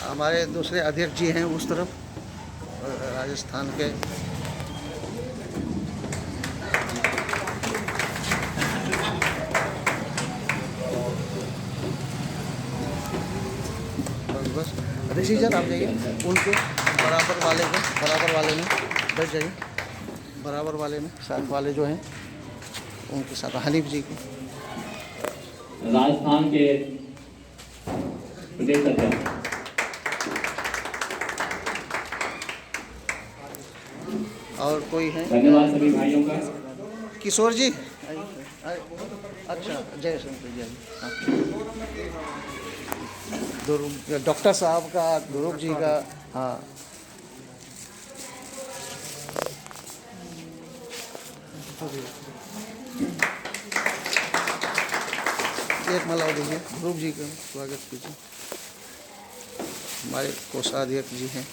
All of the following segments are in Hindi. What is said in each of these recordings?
हमारे दूसरे अध्यक्ष जी हैं उस तरफ राजस्थान के। बस ऋषि सर आप जाइए, उनके बराबर वाले में बैठ जाइए, बराबर वाले में साथ वाले जो हैं उनके साथ हनीफ जी के। राजस्थान के प्रदेश अध्यक्ष और कोई है? धन्यवाद सभी भाइयों का। किशोर जी, अच्छा जय शंकर जी। डॉक्टर साहब का, ध्रुव जी का, हाँ एक माला दीजिए, ध्रुव जी का स्वागत कीजिए। हमारे कोषाध्यक्ष जी हैं।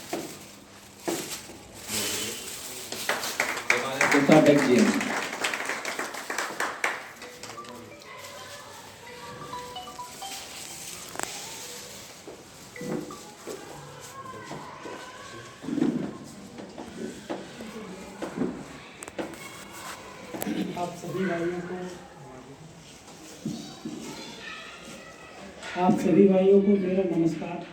कोषाध्यक्ष जी हैं। आप सभी भाइयों को मेरा नमस्कार।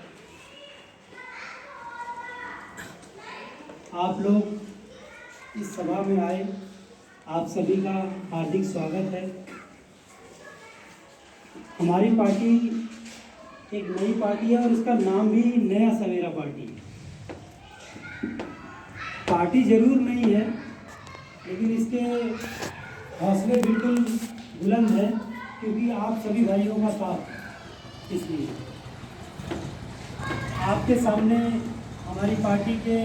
आप लोग इस सभा में आए, आप सभी का हार्दिक स्वागत है। हमारी पार्टी एक नई पार्टी है और इसका नाम भी नया सवेरा पार्टी है। पार्टी जरूर नहीं है, लेकिन इसके हौसले बिल्कुल बुलंद है, क्योंकि आप सभी भाइयों का साथ। इसलिए आपके सामने हमारी पार्टी के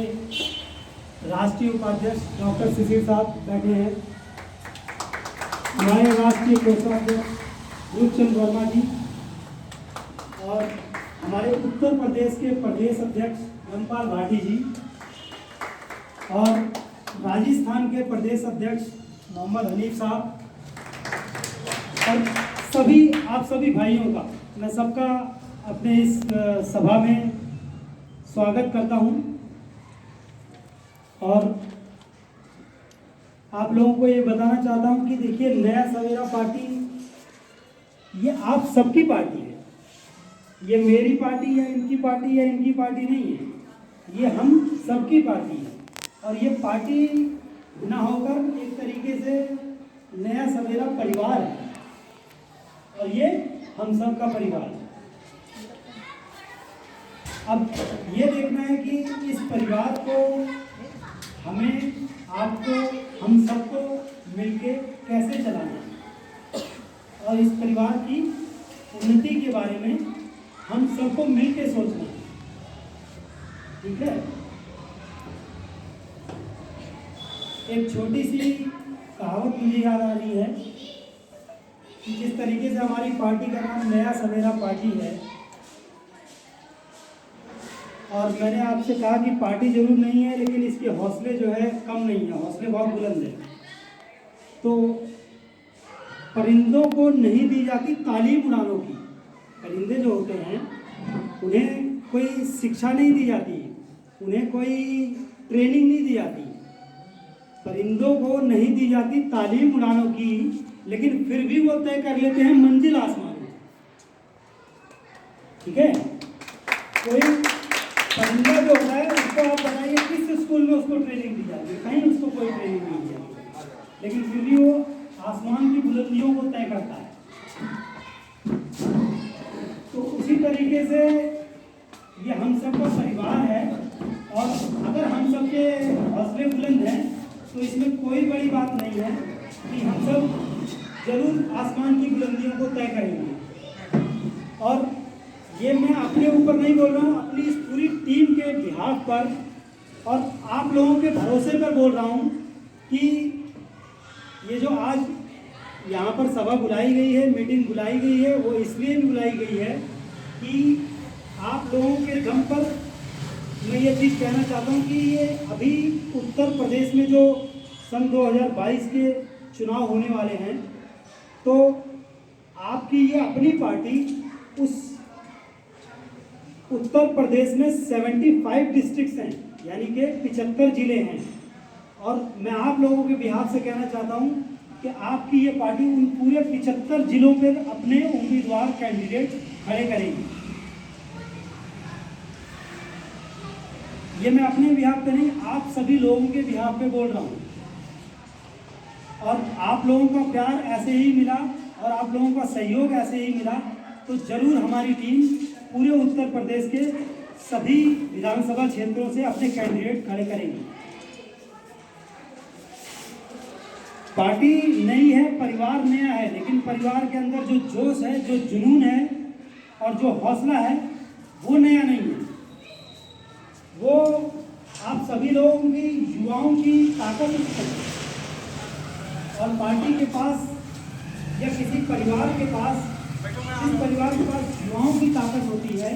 राष्ट्रीय उपाध्यक्ष डॉक्टर शिशिर साहब बैठे हैं, हमारे राष्ट्रीय कोषाध्यक्ष रूपचंद वर्मा जी, और हमारे उत्तर प्रदेश के प्रदेश अध्यक्ष धर्मपाल भाटी जी, और राजस्थान के प्रदेश अध्यक्ष मोहम्मद हनीफ साहब, और आप सभी भाइयों का मैं सबका अपने इस सभा में स्वागत करता हूं। और आप लोगों को ये बताना चाहता हूं कि देखिए, नया सवेरा पार्टी ये आप सबकी पार्टी है। ये मेरी पार्टी या इनकी पार्टी या इनकी पार्टी नहीं है, ये हम सबकी पार्टी है। और ये पार्टी ना होकर एक तरीके से नया सवेरा परिवार है, और ये हम सब का परिवार है। अब ये देखना है कि इस परिवार को हमें, आपको, हम सबको मिलके कैसे चलाना है, और इस परिवार की उन्नति के बारे में हम सबको मिलके सोचना है। ठीक है? एक छोटी सी कहावत मुझे याद आ रही है कि जिस तरीके से हमारी पार्टी का नाम नया सवेरा पार्टी है, और मैंने आपसे कहा कि पार्टी जरूर नहीं है, लेकिन इसके हौसले जो है कम नहीं है, हौसले बहुत बुलंद है। तो परिंदों को नहीं दी जाती तालीम उड़ानों की। परिंदे जो होते हैं उन्हें कोई शिक्षा नहीं दी जाती, उन्हें कोई ट्रेनिंग नहीं दी जाती, परिंदों को नहीं दी जाती तालीम उड़ानों की, लेकिन फिर भी वो तय कर लेते हैं मंजिल आसमान में। ठीक है? कोई परिंदा जो होता है उसको आप बताइए किस स्कूल में उसको ट्रेनिंग दी जाती है? कहीं उसको कोई ट्रेनिंग नहीं दी जाती, लेकिन फिर भी वो आसमान की बुलंदियों को तय करता है। तो उसी तरीके से ये हम सबका परिवार है, और अगर हम सबके हौसले बुलंद हैं तो इसमें कोई बड़ी बात नहीं है कि हम सब जरूर आसमान की बुलंदियों को तय करेंगे। और ये मैं अपने ऊपर नहीं बोल रहा हूँ, अपनी इस पूरी टीम के बिहाफ पर और आप लोगों के भरोसे पर बोल रहा हूँ कि ये जो आज यहाँ पर सभा बुलाई गई है, मीटिंग बुलाई गई है, वो इसलिए भी बुलाई गई है कि आप लोगों के दम पर मैं ये चीज़ कहना चाहता हूँ कि ये अभी उत्तर प्रदेश में जो सन 2022 के चुनाव होने वाले हैं, तो आपकी कि ये अपनी पार्टी उस उत्तर प्रदेश में 75 डिस्ट्रिक्ट्स हैं, यानी कि 75 जिले हैं, और मैं आप लोगों के बिहाफ से कहना चाहता हूं कि आपकी ये पार्टी उन पूरे 75 जिलों पर अपने उम्मीदवार कैंडिडेट खड़े करेगी। ये मैं अपने बिहाफ पे नहीं, आप सभी लोगों के बिहाफ पे बोल रहा हूँ। और आप लोगों का प्यार ऐसे ही मिला और आप लोगों का सहयोग ऐसे ही मिला तो जरूर हमारी टीम पूरे उत्तर प्रदेश के सभी विधानसभा क्षेत्रों से अपने कैंडिडेट खड़े करेंगे। पार्टी नई है, परिवार नया है, लेकिन परिवार के अंदर जो जोश है, जो जुनून है और जो हौसला है वो नया नहीं है। वो आप सभी लोगों की, युवाओं की ताकत है। और पार्टी के पास या किसी परिवार के पास, जिस परिवार के पास युवाओं की ताकत होती है,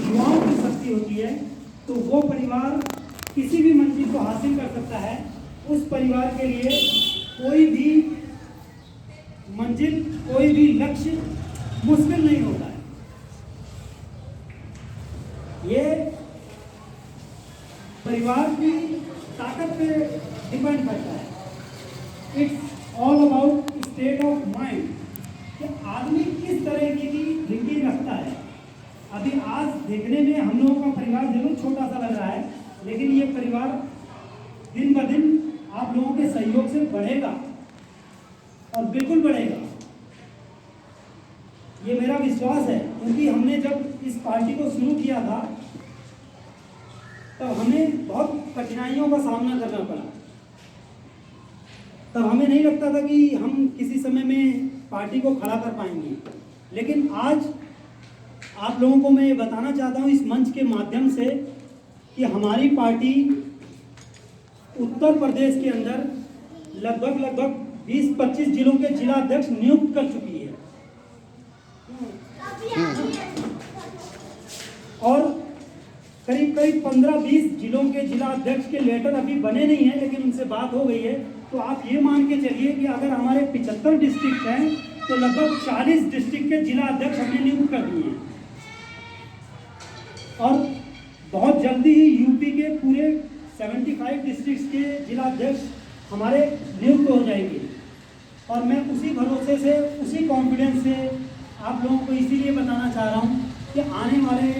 युवाओं की शक्ति होती है, तो वो परिवार किसी भी मंजिल को हासिल कर सकता है। उस परिवार के लिए कोई भी मंजिल, कोई भी लक्ष्य मुश्किल नहीं होता है। ये परिवार की ताकत पे डिपेंड करता है। It's all about state of mind, कि आदमी किस तरह की थिंकिंग रखता है। अभी आज देखने में हम लोगों का परिवार जरूर छोटा सा लग रहा है, लेकिन ये परिवार दिन ब दिन आप लोगों के सहयोग से बढ़ेगा और बिल्कुल बढ़ेगा, ये मेरा विश्वास है। क्योंकि हमने जब इस पार्टी को शुरू किया था तब हमें बहुत कठिनाइयों का सामना करना पड़ा। तब हमें नहीं लगता था कि हम किसी समय में पार्टी को खड़ा कर पाएंगे, लेकिन आज आप लोगों को मैं ये बताना चाहता हूँ इस मंच के माध्यम से कि हमारी पार्टी उत्तर प्रदेश के अंदर लगभग 20-25 जिलों के जिला अध्यक्ष नियुक्त कर चुकी है। और करीब 15-20 जिलों के जिला अध्यक्ष के लेटर अभी बने नहीं हैं, लेकिन उनसे बात हो गई है। तो आप ये मान के चलिए कि अगर हमारे 75 डिस्ट्रिक्ट हैं तो लगभग 40 डिस्ट्रिक्ट के जिला अध्यक्ष हमने नियुक्त कर दिए हैं। और बहुत जल्दी ही यूपी के पूरे 75 डिस्ट्रिक्ट के जिला अध्यक्ष हमारे नियुक्त हो जाएंगे। और मैं उसी भरोसे से, उसी कॉन्फिडेंस से आप लोगों को इसीलिए बताना चाह रहा हूँ कि आने वाले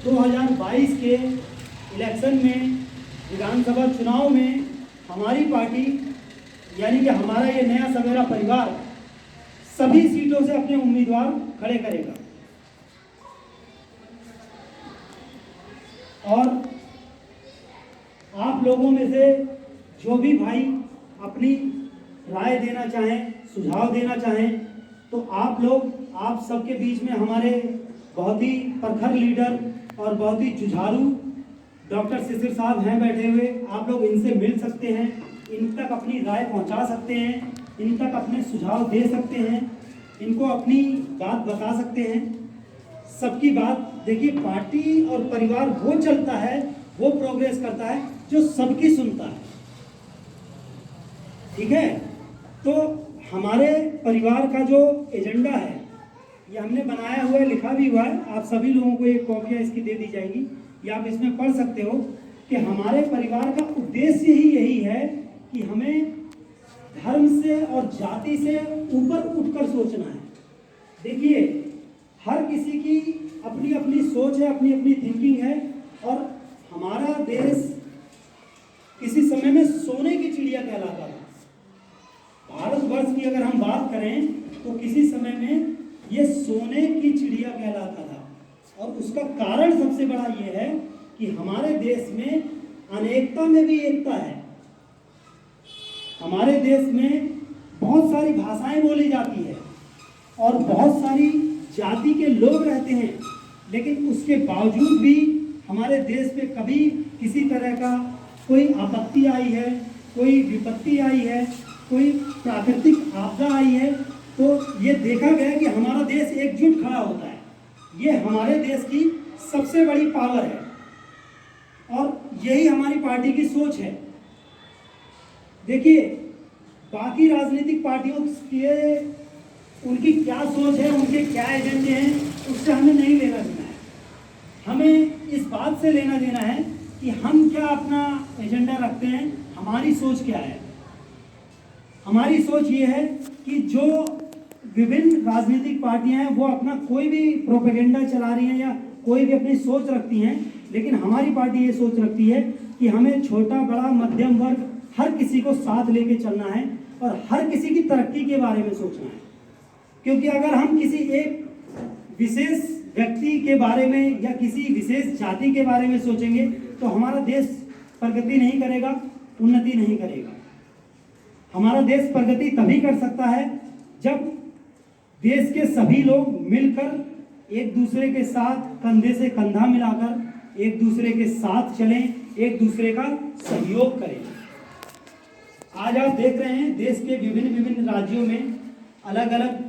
2022 के इलेक्शन में, विधानसभा चुनाव में हमारी पार्टी यानी कि हमारा ये नया सवेरा परिवार सभी सीटों से अपने उम्मीदवार खड़े करेगा। और आप लोगों में से जो भी भाई अपनी राय देना चाहें, सुझाव देना चाहें, तो आप लोग, आप सबके बीच में हमारे बहुत ही प्रखर लीडर और बहुत ही जुझारू डॉक्टर शिशिर साहब हैं बैठे हुए। आप लोग इनसे मिल सकते हैं, इन तक अपनी राय पहुंचा सकते हैं, इन तक अपने सुझाव दे सकते हैं, इनको अपनी बात बता सकते हैं। सबकी बात देखिए, पार्टी और परिवार वो चलता है, वो प्रोग्रेस करता है जो सबकी सुनता है। ठीक है, तो हमारे परिवार का जो एजेंडा है ये हमने बनाया हुआ है, लिखा भी हुआ है। आप सभी लोगों को एक कॉपियाँ इसकी दे दी जाएगी, या आप इसमें पढ़ सकते हो कि हमारे परिवार का उद्देश्य ही यही है कि हमें धर्म से और जाति से ऊपर उठकर सोचना है। देखिए, हर किसी की अपनी अपनी सोच है, अपनी अपनी थिंकिंग है, और हमारा देश किसी समय में सोने की चिड़िया कहलाता था। भारतवर्ष की अगर हम बात करें तो किसी समय में ये सोने की चिड़िया कहलाता था, और उसका कारण सबसे बड़ा ये है कि हमारे देश में अनेकता में भी एकता है। हमारे देश में बहुत सारी भाषाएं बोली जाती है और बहुत सारी जाति के लोग रहते हैं, लेकिन उसके बावजूद भी हमारे देश पे कभी किसी तरह का कोई आपत्ति आई है, कोई विपत्ति आई है, कोई प्राकृतिक आपदा आई है, तो ये देखा गया कि हमारा देश एकजुट खड़ा होता है। ये हमारे देश की सबसे बड़ी पावर है, और यही हमारी पार्टी की सोच है। देखिए, बाकी राजनीतिक पार्टियों के उनकी क्या सोच है, उनके क्या एजेंडे हैं, उससे हमें नहीं लेना देना है। हमें इस बात से लेना देना है कि हम क्या अपना एजेंडा रखते हैं, हमारी सोच क्या है। हमारी सोच ये है कि जो विभिन्न राजनीतिक पार्टियां हैं वो अपना कोई भी प्रोपेगेंडा चला रही हैं या कोई भी अपनी सोच रखती हैं, लेकिन हमारी पार्टी ये सोच रखती है कि हमें छोटा बड़ा मध्यम वर्ग हर किसी को साथ लेके चलना है और हर किसी की तरक्की के बारे में सोचना है। क्योंकि अगर हम किसी एक विशेष व्यक्ति के बारे में या किसी विशेष जाति के बारे में सोचेंगे तो हमारा देश प्रगति नहीं करेगा, उन्नति नहीं करेगा। हमारा देश प्रगति तभी कर सकता है जब देश के सभी लोग मिलकर एक दूसरे के साथ कंधे से कंधा मिलाकर एक दूसरे के साथ चलें, एक दूसरे का सहयोग करें। आज आप देख रहे हैं देश के विभिन्न राज्यों में अलग अलग